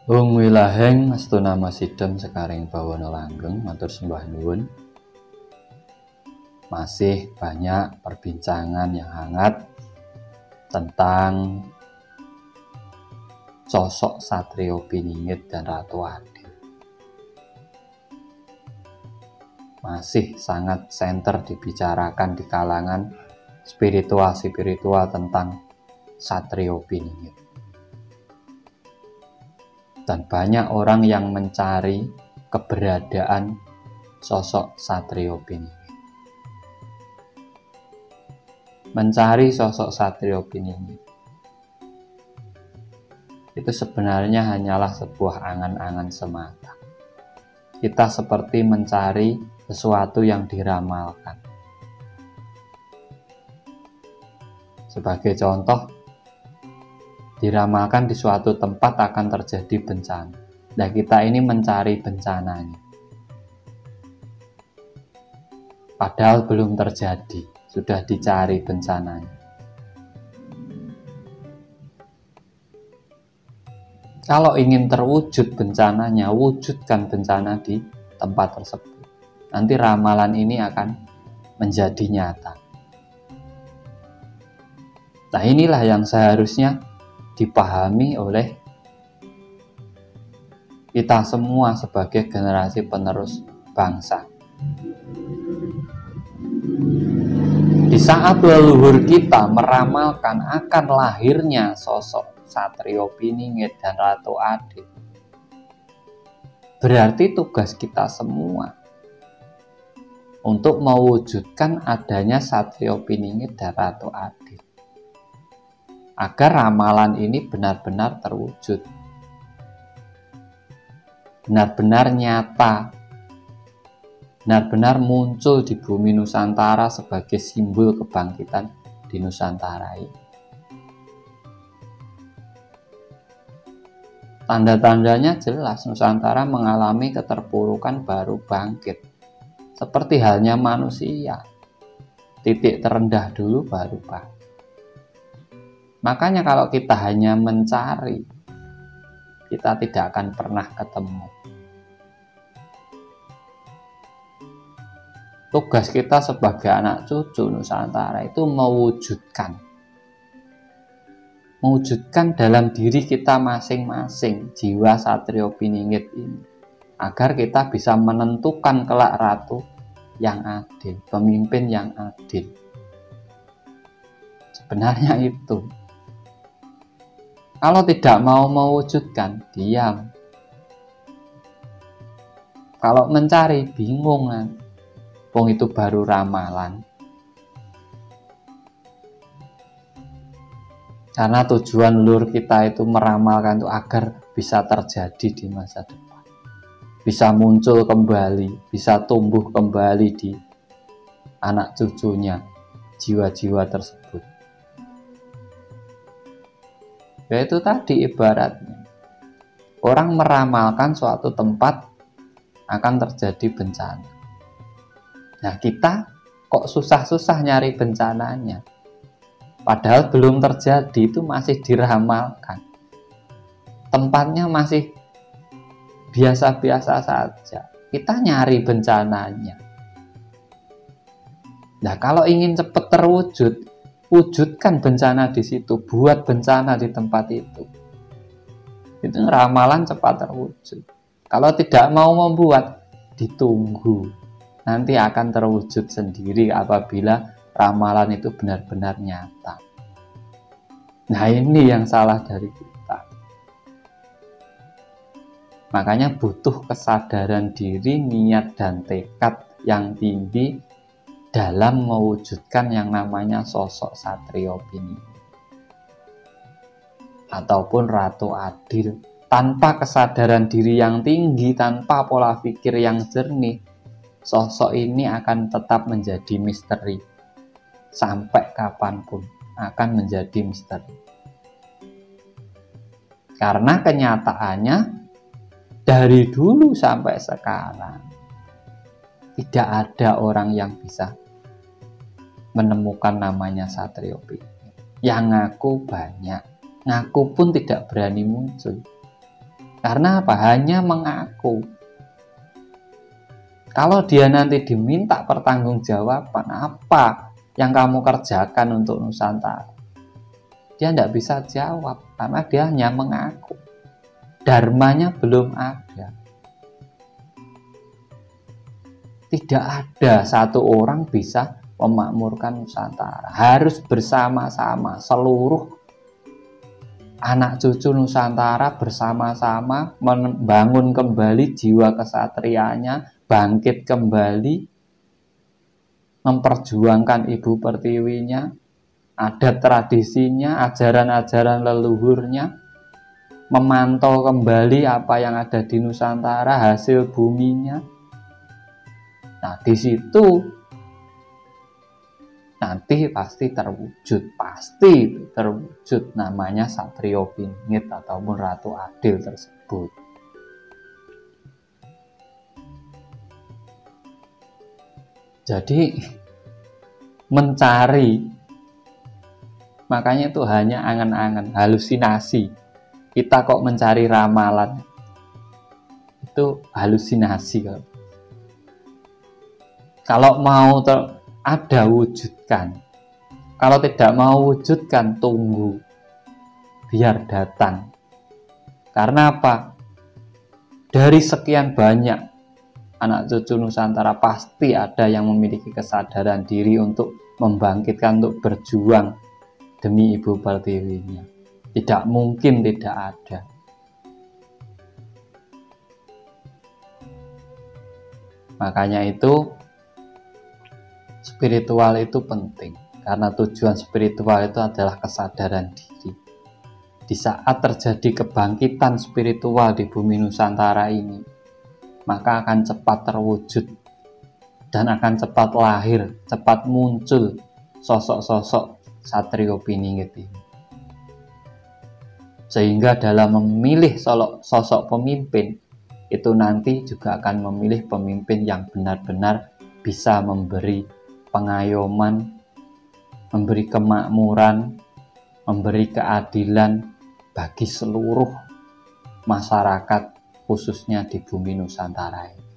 Hung wilaheng astu nama sidem sekaring bawana langgeng matur sembah nuwun. Masih banyak perbincangan yang hangat tentang sosok Satrio Piningit dan Ratu Adil. Masih sangat senter dibicarakan di kalangan spiritual tentang Satrio Piningit. Dan banyak orang yang mencari keberadaan sosok Satrio Piningit. Mencari sosok Satrio Piningit itu sebenarnya hanyalah sebuah angan-angan semata. Kita seperti mencari sesuatu yang diramalkan. Sebagai contoh, diramalkan di suatu tempat akan terjadi bencana. Nah, kita ini mencari bencananya. Padahal belum terjadi, sudah dicari bencananya. Kalau ingin terwujud bencananya, wujudkan bencana di tempat tersebut. Nanti ramalan ini akan menjadi nyata. Nah, inilah yang seharusnya dipahami oleh kita semua sebagai generasi penerus bangsa. Di saat leluhur kita meramalkan akan lahirnya sosok Satrio Piningit dan Ratu Adil, berarti tugas kita semua untuk mewujudkan adanya Satrio Piningit dan Ratu Adil agar ramalan ini benar-benar terwujud, benar-benar nyata, benar-benar muncul di bumi Nusantara sebagai simbol kebangkitan di Nusantara ini. Tanda-tandanya jelas, Nusantara mengalami keterpurukan baru bangkit. Seperti halnya manusia, titik terendah dulu baru bangkit. Makanya kalau kita hanya mencari, kita tidak akan pernah ketemu. Tugas kita sebagai anak cucu Nusantara itu mewujudkan dalam diri kita masing-masing jiwa Satrio Piningit ini, agar kita bisa menentukan kelak ratu yang adil, pemimpin yang adil. Sebenarnya itu. Kalau tidak mau mewujudkan, diam. Kalau mencari, bingung kan? Wong itu baru ramalan. Karena tujuan leluhur kita itu meramalkan itu agar bisa terjadi di masa depan. Bisa muncul kembali, bisa tumbuh kembali di anak cucunya, jiwa-jiwa tersebut. Yaitu tadi ibaratnya, orang meramalkan suatu tempat akan terjadi bencana. Nah, kita kok susah-susah nyari bencananya? Padahal belum terjadi, itu masih diramalkan. Tempatnya masih biasa-biasa saja. Kita nyari bencananya. Nah, kalau ingin cepat terwujud, wujudkan bencana di situ, buat bencana di tempat itu. Itu ramalan cepat terwujud. Kalau tidak mau membuat, ditunggu. Nanti akan terwujud sendiri apabila ramalan itu benar-benar nyata. Nah, ini yang salah dari kita. Makanya butuh kesadaran diri, niat dan tekad yang tinggi dalam mewujudkan yang namanya sosok Satrio Piningit ataupun Ratu Adil. Tanpa kesadaran diri yang tinggi, tanpa pola pikir yang jernih, sosok ini akan tetap menjadi misteri. Sampai kapanpun akan menjadi misteri. Karena kenyataannya dari dulu sampai sekarang tidak ada orang yang bisa menemukan namanya Satrio Piningit. Yang ngaku banyak, ngaku pun tidak berani muncul. Karena apa? Hanya mengaku. Kalau dia nanti diminta pertanggungjawaban apa yang kamu kerjakan untuk Nusantara, dia tidak bisa jawab karena dia hanya mengaku. Dharmanya belum ada. Tidak ada satu orang bisa memakmurkan Nusantara. Harus bersama-sama, seluruh anak cucu Nusantara bersama-sama membangun kembali jiwa kesatrianya, bangkit kembali, memperjuangkan Ibu Pertiwinya, adat tradisinya, ajaran-ajaran leluhurnya, memantau kembali apa yang ada di Nusantara, hasil buminya. Nah, di situ nanti pasti terwujud namanya Satrio Piningit ataupun Ratu Adil tersebut. Jadi mencari, makanya itu hanya angan-angan, halusinasi. Kita kok mencari ramalan, itu halusinasi. Kalau mau ada, wujudkan. Kalau tidak mau wujudkan, tunggu, biar datang. Karena apa? Dari sekian banyak anak cucu Nusantara pasti ada yang memiliki kesadaran diri untuk membangkitkan, untuk berjuang demi Ibu Pertiwinya. Tidak mungkin tidak ada. Makanya itu spiritual itu penting, karena tujuan spiritual itu adalah kesadaran diri. Di saat terjadi kebangkitan spiritual di bumi Nusantara ini, maka akan cepat terwujud dan akan cepat lahir, cepat muncul sosok-sosok Satrio Piningit ini. Sehingga dalam memilih sosok pemimpin, itu nanti juga akan memilih pemimpin yang benar-benar bisa memberi pengayoman, memberi kemakmuran, memberi keadilan bagi seluruh masyarakat, khususnya di bumi Nusantara ini.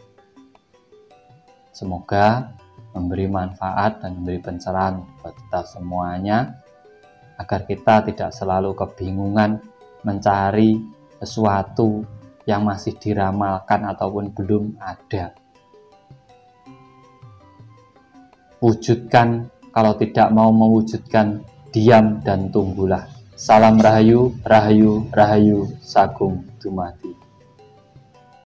Semoga memberi manfaat dan memberi pencerahan buat kita semuanya, agar kita tidak selalu kebingungan mencari sesuatu yang masih diramalkan ataupun belum ada. Wujudkan, kalau tidak mau mewujudkan, diam dan tunggulah. Salam Rahayu, Rahayu, Rahayu, Sagung Dumadi.